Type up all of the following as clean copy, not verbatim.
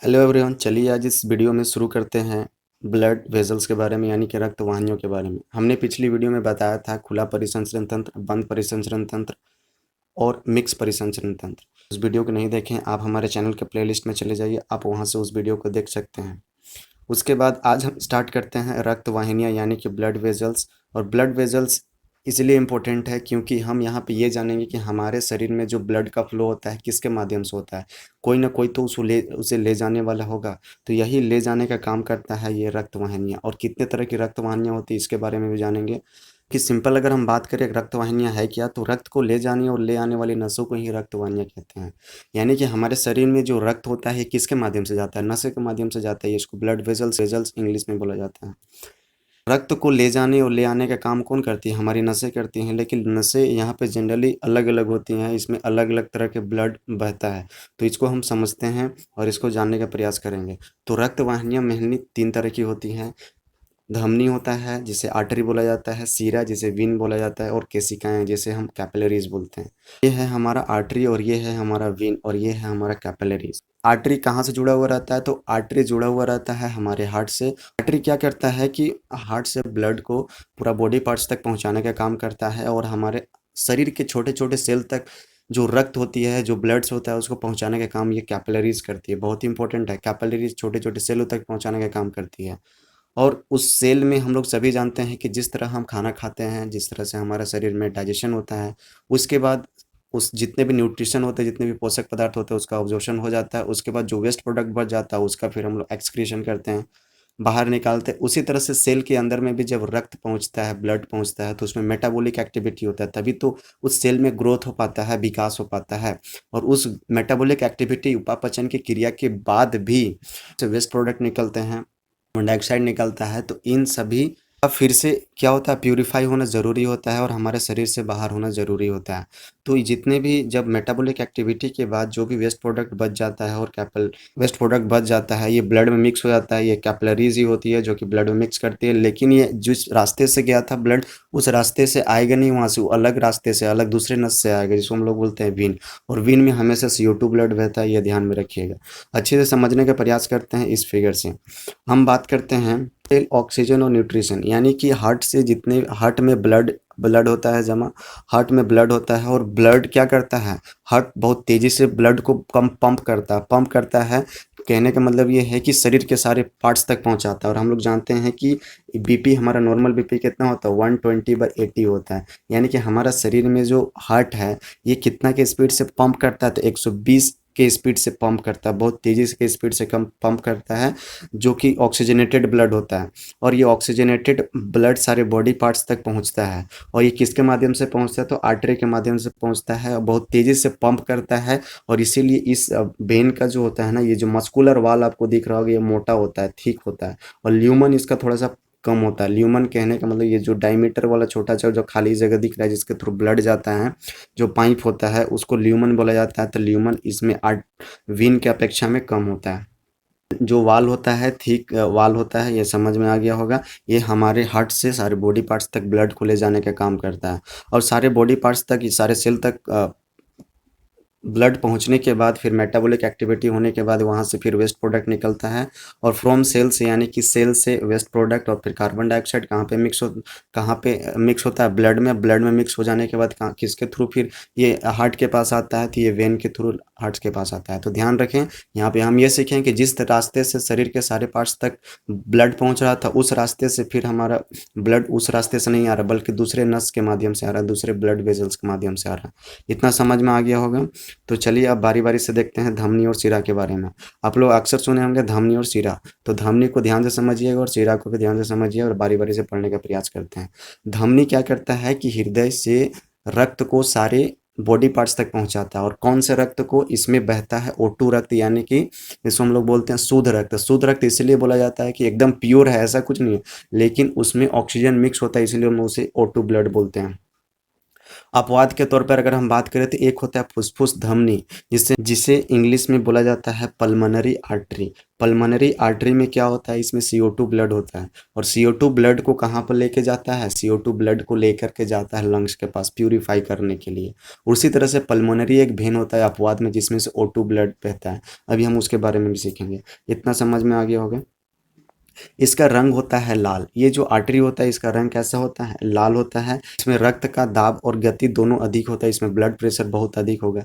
Hello everyone, चलिए आज इस वीडियो में शुरू करते हैं ब्लड वेजल्स के बारे में, यानी कि रक्त वाहिनियों के बारे में। हमने पिछली वीडियो में बताया था खुला परिसंचरण तंत्र, बंद परिसंचरण तंत्र और मिक्स परिसंचरण तंत्र। उस वीडियो को नहीं देखें, आप हमारे चैनल के प्लेलिस्ट में चले जाइए, आप वहां से उस वीडियो को देख सकते हैं। उसके बाद आज हम स्टार्ट करते हैं रक्त वाहिनियाँ यानी कि ब्लड वेजल्स। और ब्लड वेजल्स इसलिए इम्पोर्टेंट है क्योंकि हम यहाँ पे ये जानेंगे कि हमारे शरीर में जो ब्लड का फ्लो होता है किसके माध्यम से होता है। कोई ना कोई तो उसे ले जाने वाला होगा, तो यही ले जाने का काम करता है ये रक्त वाहिनियाँ। और कितने तरह की रक्त वाहिनियाँ होती है इसके बारे में भी जानेंगे। कि सिंपल अगर हम बात करें रक्त वाहिनियाँ है क्या, तो रक्त को ले जाने और ले आने वाली नसों को ही रक्त वाहिनियाँ कहते हैं। यानी कि हमारे शरीर में जो रक्त होता है किसके माध्यम से जाता है, नसों के माध्यम से जाता है। इसको ब्लड वेजल्स वेजल्स इंग्लिश में बोला जाता है। रक्त को ले जाने और ले आने का काम कौन करती है, हमारी नसें करती हैं। लेकिन नसें यहाँ पे जनरली अलग अलग होती हैं, इसमें अलग अलग तरह के ब्लड बहता है। तो इसको हम समझते हैं और इसको जानने का प्रयास करेंगे। तो रक्त वाहिनियाँ मेनली तीन तरह की होती हैं। धमनी होता है जिसे आर्टरी बोला जाता है, सीरा जिसे वेन बोला जाता है, और केशिकाएं जिसे हम कैपिलरीज बोलते हैं। ये है हमारा आर्टरी और ये है हमारा वेन और ये है हमारा कैपिलरीज। आर्टरी कहाँ से जुड़ा हुआ रहता है, तो आर्टरी जुड़ा हुआ रहता है हमारे हार्ट से। आर्टरी क्या करता है कि हार्ट से ब्लड को पूरा बॉडी पार्ट्स तक पहुंचाने का काम करता है, और हमारे शरीर के छोटे छोटे सेल तक जो रक्त होती है, जो ब्लड्स होता है, उसको पहुंचाने का काम ये कैपिलरीज करती है। बहुत ही इंपॉर्टेंट है, कैपिलरीज छोटे छोटे सेलों तक पहुंचाने का काम करती है। और उस सेल में हम लोग सभी जानते हैं कि जिस तरह हम खाना खाते हैं, जिस तरह से हमारा शरीर में डाइजेशन होता है, उसके बाद उस जितने भी न्यूट्रिशन होते हैं, जितने भी पोषक पदार्थ होते हैं, उसका अब्जॉर्प्शन हो जाता है। उसके बाद जो वेस्ट प्रोडक्ट बच जाता है उसका फिर हम लोग एक्सक्रीशन करते हैं, बाहर निकालते हैं। उसी तरह से सेल के अंदर में भी जब रक्त पहुंचता है, ब्लड पहुंचता है, तो उसमें मेटाबॉलिक एक्टिविटी होता है, तभी तो उस सेल में ग्रोथ हो पाता है, विकास हो पाता है। और उस मेटाबॉलिक एक्टिविटी, उपापचय की क्रिया के बाद भी वेस्ट प्रोडक्ट निकलते हैं, कार्बन डाइऑक्साइड निकलता है। तो इन सभी का फिर से क्या होता है, प्यूरिफाई होना ज़रूरी होता है और हमारे शरीर से बाहर होना ज़रूरी होता है। तो ये जितने भी जब मेटाबॉलिक एक्टिविटी के बाद जो भी वेस्ट प्रोडक्ट बच जाता है और कैपिल वेस्ट प्रोडक्ट बच जाता है, ये ब्लड में मिक्स हो जाता है। ये कैपिलरीज ही होती है जो कि ब्लड में मिक्स करती है। लेकिन ये जिस रास्ते से गया था ब्लड, उस रास्ते से आएगा नहीं, वहाँ से वो अलग रास्ते से, अलग दूसरे नस से आएगा, जिसको हम लोग बोलते हैं वेन। और वेन में हमेशा CO2 ब्लड बहता है, ये ध्यान में रखिएगा। अच्छे से समझने का प्रयास करते हैं इस फिगर से। हम बात करते हैं ऑक्सीजन और न्यूट्रिशन, यानी कि हार्ट से जितने हार्ट में ब्लड ब्लड होता है जमा, हार्ट में ब्लड होता है। और ब्लड क्या करता है, हार्ट बहुत तेज़ी से ब्लड को कम पंप करता है। कहने का मतलब ये है कि शरीर के सारे पार्ट्स तक पहुंचाता है। और हम लोग जानते हैं कि बीपी, हमारा नॉर्मल बीपी कितना होता है, 120/80 होता है। यानी कि हमारा शरीर में जो हार्ट है ये कितना के स्पीड से पंप करता है, तो 120 के स्पीड से पंप करता है, बहुत तेज़ी से के स्पीड से कम पंप करता है, जो कि ऑक्सीजनेटेड ब्लड होता है। और ये ऑक्सीजनेटेड ब्लड सारे बॉडी पार्ट्स तक पहुंचता है। और ये किसके माध्यम से पहुंचता है, तो आर्टरी के माध्यम से पहुंचता है, और बहुत तेज़ी से पंप करता है। और इसीलिए इस वेन का जो होता है ना, ये जो मस्कुलर वाल आपको दिख रहा होगा, ये मोटा होता है, थिक होता है। और ल्यूमन इसका थोड़ा सा कम होता है। ल्यूमन कहने का मतलब ये जो डायमीटर वाला छोटा सा जो खाली जगह दिख रहा है जिसके थ्रू ब्लड जाता है, जो पाइप होता है, उसको ल्यूमन बोला जाता है। तो ल्यूमन इसमें वेन के अपेक्षा में कम होता है। जो वाल होता है, थिक वाल होता है, ये समझ में आ गया होगा। ये हमारे हार्ट से सारे बॉडी पार्ट्स तक ब्लड को ले जाने का काम करता है। और सारे बॉडी पार्ट्स तक, ये सारे सेल तक ब्लड पहुंचने के बाद फिर मेटाबॉलिक एक्टिविटी होने के बाद वहाँ से फिर वेस्ट प्रोडक्ट निकलता है। और फ्रॉम सेल्स, यानी कि सेल से वेस्ट प्रोडक्ट और फिर कार्बन डाइऑक्साइड कहाँ पे मिक्स होता है, ब्लड में। ब्लड में मिक्स हो जाने के बाद किसके थ्रू फिर ये हार्ट के पास आता है, तो ये वेन के थ्रू हार्ट के पास आता है। तो ध्यान रखें, यहाँ पे हम ये सीखें कि जिस रास्ते से शरीर के सारे पार्ट्स तक ब्लड पहुँच रहा था, उस रास्ते से फिर हमारा ब्लड उस रास्ते से नहीं आ रहा, बल्कि दूसरे नस के माध्यम से आ रहा है, दूसरे ब्लड वेजल्स के माध्यम से आ रहा है। इतना समझ में आ गया होगा। तो चलिए अब बारी बारी से देखते हैं धमनी और शिरा के बारे में। आप लोग अक्सर सुने होंगे धमनी और शिरा, तो धमनी को ध्यान से समझिएगा और शिरा को भी ध्यान से समझिए, और बारी बारी से पढ़ने का प्रयास करते हैं। धमनी क्या करता है कि हृदय से रक्त को सारे बॉडी पार्ट्स तक पहुंचाता है। और कौन से रक्त को, इसमें बहता है O2 रक्त, यानी कि जिसको हम लोग बोलते हैं शुद्ध रक्त। शुद्ध रक्त इसलिए बोला जाता है कि एकदम प्योर है, ऐसा कुछ नहीं है, लेकिन उसमें ऑक्सीजन मिक्स होता है, इसलिए हम उसे O2 ब्लड बोलते हैं। अपवाद के तौर पर अगर हम बात करें तो एक होता है फुफ्फुस धमनी, जिसे जिसे इंग्लिश में बोला जाता है पल्मोनरी आर्टरी। पल्मोनरी आर्टरी में क्या होता है, इसमें CO2 ब्लड होता है, और CO2 ब्लड को कहाँ पर लेके जाता है, CO2 ब्लड को लेकर के जाता है लंग्स के पास प्यूरिफाई करने के लिए। उसी तरह से पल्मोनरी एक वेन होता है अपवाद में, जिसमें से O2 ब्लड बहता है। अभी हम उसके बारे में भी सीखेंगे। इतना समझ में आ गया होगा। इसका रंग होता है लाल। ये जो आर्टरी होता है इसका रंग कैसा होता है, लाल होता है। इसमें रक्त का दाब और गति दोनों अधिक होता है, इसमें ब्लड प्रेशर बहुत अधिक होगा।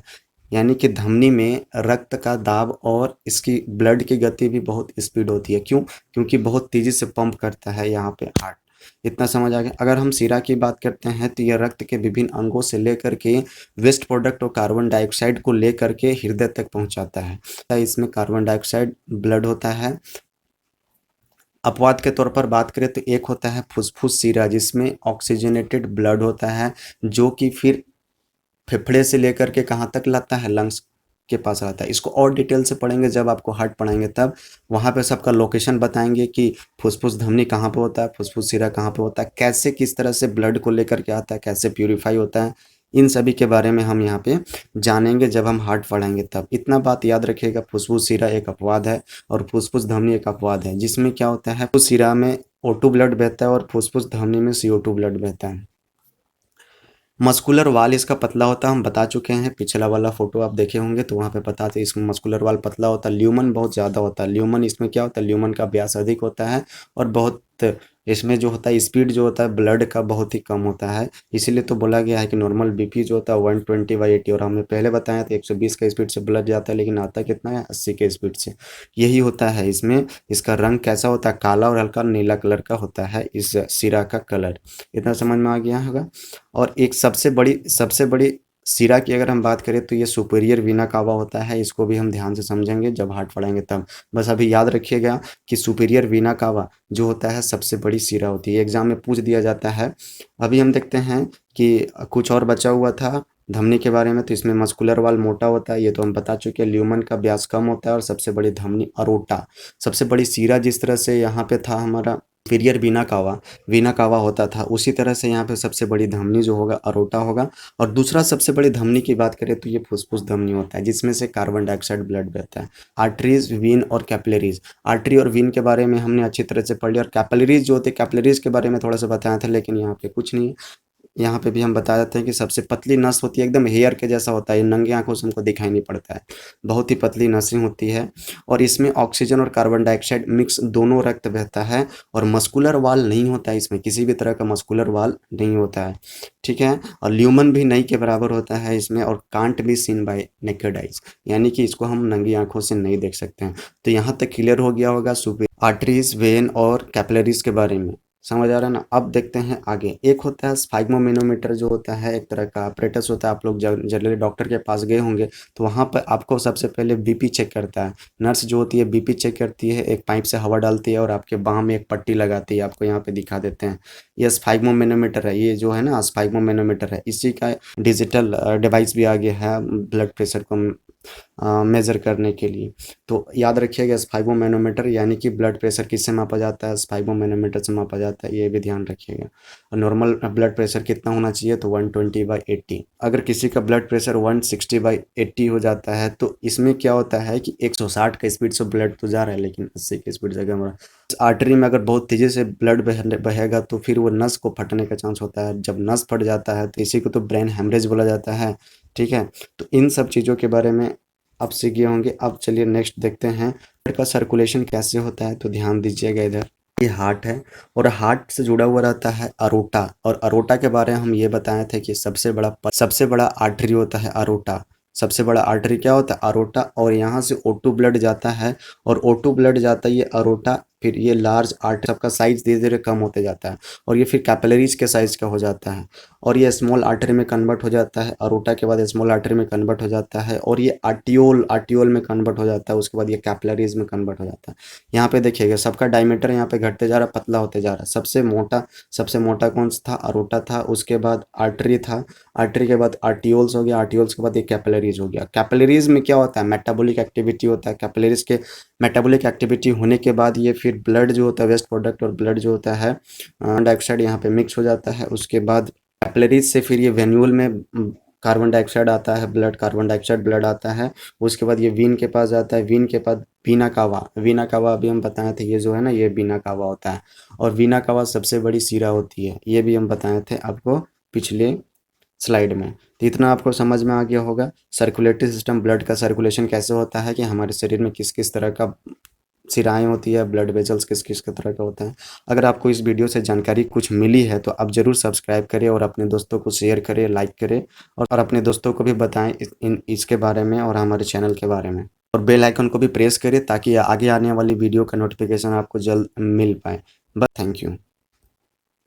यानी कि धमनी में रक्त का दाब और इसकी ब्लड की गति भी बहुत स्पीड होती है। क्यों? क्योंकि बहुत तेजी से पंप करता है यहाँ पे हार्ट। इतना समझ आ गया। अगर हम सिरा की बात करते हैं तो यह रक्त के विभिन्न अंगों से लेकर के वेस्ट प्रोडक्ट और कार्बन डाइऑक्साइड को लेकर के हृदय तक पहुंचाता है। इसमें कार्बन डाइऑक्साइड ब्लड होता है। अपवाद के तौर पर बात करें तो एक होता है फुफ्फुस सिरा, जिसमें ऑक्सीजनेटेड ब्लड होता है, जो कि फिर फेफड़े से लेकर के कहाँ तक लाता है, लंग्स के पास आता है। इसको और डिटेल से पढ़ेंगे जब आपको हार्ट पढ़ाएंगे, तब वहाँ पे सबका लोकेशन बताएंगे कि फुफ्फुस धमनी कहाँ पे होता है, फुफ्फुस सिरा कहाँ पे होता है, कैसे किस तरह से ब्लड को लेकर के आता है, कैसे प्यूरिफाई होता है। इन सभी के बारे में हम यहाँ पे जानेंगे जब हम हार्ट पढ़ाएंगे तब। इतना बात याद रखिएगा, फुफ्फुस सिरा एक अपवाद है और फुफ्फुस धमनी एक अपवाद है, जिसमें क्या होता है, फुफ्फुस सिरा में O2 ब्लड बहता है और फुफ्फुस धमनी में CO2 ब्लड बहता है। मस्कुलर वाल इसका पतला होता है, हम बता चुके हैं। पिछला वाला फोटो आप देखे होंगे तो वहाँ पे बताते इसमें मस्कुलर वाल पतला होता है। ल्यूमन बहुत ज़्यादा होता है। ल्यूमन इसमें क्या होता है, ल्यूमन का व्यास अधिक होता है और बहुत इसमें जो होता है स्पीड जो होता है ब्लड का बहुत ही कम होता है। इसीलिए तो बोला गया है कि नॉर्मल BP जो होता है 120/80, और हमने पहले बताया था 120 का स्पीड से ब्लड जाता है, लेकिन आता कितना है, 80 के स्पीड से। यही होता है इसमें। इसका रंग कैसा होता है, काला और हल्का नीला कलर का होता है इस सिरा का कलर। इतना समझ में आ गया होगा। और एक सबसे बड़ी सिरा की अगर हम बात करें तो ये सुपीरियर वीना कावा होता है। इसको भी हम ध्यान से समझेंगे जब हार्ट पढ़ाएंगे तब। बस अभी याद रखिएगा कि सुपीरियर वीना कावा जो होता है सबसे बड़ी सिरा होती है। एग्जाम में पूछ दिया जाता है। अभी हम देखते हैं कि कुछ और बचा हुआ था धमनी के बारे में। तो इसमें मस्कुलर वाल मोटा होता है, ये तो हम बता चुके हैं। ल्यूमन का व्यास कम होता है और सबसे बड़ी धमनी अरोटा। सबसे बड़ी सिरा जिस तरह से यहाँ पे था हमारा सुपीरियर वीना कावा होता था, उसी तरह से यहाँ पे सबसे बड़ी धमनी जो होगा अरोटा होगा। और दूसरा सबसे बड़ी धमनी की बात करें तो ये फुफ्फुस धमनी होता है, जिसमें से कार्बन डाइऑक्साइड ब्लड बहता है। आर्टरीज, वीन और कैपिलरीज। आर्टरी और वीन के बारे में हमने अच्छी तरह से पढ़ लिया, और कैपिलरीज जो होते हैं, कैपिलरीज के बारे में थोड़ा सा बताया था, लेकिन यहाँ पे कुछ नहीं है। यहाँ पे भी हम बता देते हैं कि सबसे पतली नस होती है, एकदम हेयर के जैसा होता है, ये नंगे आंखों से हमको दिखाई नहीं पड़ता है। बहुत ही पतली नसें होती है और इसमें ऑक्सीजन और कार्बन डाइऑक्साइड मिक्स दोनों रक्त बहता है। और मस्कुलर वाल नहीं होता है इसमें, किसी भी तरह का मस्कुलर वाल नहीं होता है, ठीक है। और ल्यूमन भी नहीं के बराबर होता है इसमें, और can't be seen bye naked eyes, यानी कि इसको हम नंगी आंखों से नहीं देख सकते हैं। तो यहाँ तक क्लियर हो गया होगा सुपीरियर आर्टरीज, वेन और कैपिलरीज के बारे में। समझ आ रहा है ना। अब देखते हैं आगे। एक होता है स्फाइग्मोमेनोमीटर, जो होता है एक तरह का अपरेटस होता है। आप लोग जनरली डॉक्टर के पास गए होंगे तो वहाँ पर आपको सबसे पहले BP चेक करता है। नर्स जो होती है BP चेक करती है, एक पाइप से हवा डालती है और आपके बाह में एक पट्टी लगाती है, आपको यहाँ पे दिखा देते हैं। ये स्फाइग्मोमेनोमीटर है, ये जो है ना स्फाइग्मोमेनोमीटर है। इसी का डिजिटल डिवाइस भी आ गया है ब्लड प्रेशर को मेज़र करने के लिए। तो याद रखिएगा स्फाइग्मोमेनोमीटर, यानी कि ब्लड प्रेशर किससे मापा जाता है, स्फाइग्मोमेनोमीटर से मापा जाता है, ये भी ध्यान रखिएगा। और नॉर्मल ब्लड प्रेशर कितना होना चाहिए, तो 120/80। अगर किसी का ब्लड प्रेशर 160/80 हो जाता है तो इसमें क्या होता है कि 160 का स्पीड से ब्लड तो जा रहा है, लेकिन 80 की स्पीड से हमारा आर्टरी में अगर बहुत तेज़ी से ब्लड बहेगा तो फिर वो नस को फटने का चांस होता है। जब नस फट जाता है तो इसी को तो ब्रेन हेमरेज बोला जाता है, ठीक है। तो इन सब चीज़ों के बारे में आप सीख गए होंगे। अब चलिए नेक्स्ट देखते हैं ब्लड का सर्कुलेशन कैसे होता है। तो ध्यान दीजिएगा इधर, ये हार्ट है और हार्ट से जुड़ा हुआ रहता है अरोटा। और अरोटा के बारे में हम ये बताए थे कि सबसे बड़ा आर्टरी होता है अरोटा। सबसे बड़ा आर्टरी क्या होता है, अरोटा। और यहाँ से O2 ब्लड जाता है, और O2 ब्लड जाता है ये अरोटा, फिर ये लार्ज आर्टरी, सबका साइज धीरे धीरे कम होते जाता है और ये फिर कैपिलरीज के साइज का हो जाता है। और ये स्मॉल आर्टरी में कन्वर्ट हो जाता है, अरोटा के बाद स्मॉल आर्टरी में कन्वर्ट हो जाता है, और ये आर्टियोल में कन्वर्ट हो जाता है। उसके बाद ये कैपिलरीज में कन्वर्ट हो जाता है। यहाँ पे देखिएगा सबका डायमीटर यहाँ पे घटते जा रहा है, पतला होते जा रहा है। सबसे मोटा कौन सा था, अरोटा था। उसके बाद आर्टरी था, आर्टरी के बाद आर्टियोल्स हो गया, आर्टियोल्स के बाद ये कैपिलरीज हो गया। कैपिलरीज में क्या होता है, मेटाबॉलिक एक्टिविटी होता है। कैपिलरीज के मेटाबॉलिक एक्टिविटी होने के बाद ये फिर ब्लड जो होता है, वेस्ट प्रोडक्ट और ब्लड जो होता है डाइऑक्साइड यहाँ पे मिक्स हो जाता है। उसके बाद कैपिलरीज से फिर ये वेन्यूल में कार्बन डाइऑक्साइड आता है, कार्बन डाइऑक्साइड ब्लड आता है। उसके बाद ये वीन के पास जाता है, वीन के बाद वीना कावा अभी हम बताए थे, ये जो है ना ये वीना कावा होता है। और वीना कावा सबसे बड़ी सिरा होती है, ये भी हम बताए थे आपको पिछले स्लाइड में। तो इतना आपको समझ में आ गया होगा सर्कुलेटरी सिस्टम, ब्लड का सर्कुलेशन कैसे होता है, कि हमारे शरीर में किस किस तरह का सिराएँ होती है, ब्लड वेजल्स किस किस के तरह का होता है। अगर आपको इस वीडियो से जानकारी कुछ मिली है तो आप ज़रूर सब्सक्राइब करें और अपने दोस्तों को शेयर करें, लाइक करें, और अपने दोस्तों को भी बताएं इसके बारे में और हमारे चैनल के बारे में। और बेल आइकन को भी प्रेस करें ताकि आगे आने वाली वीडियो का नोटिफिकेशन आपको जल्द मिल पाए। बस थैंक यू।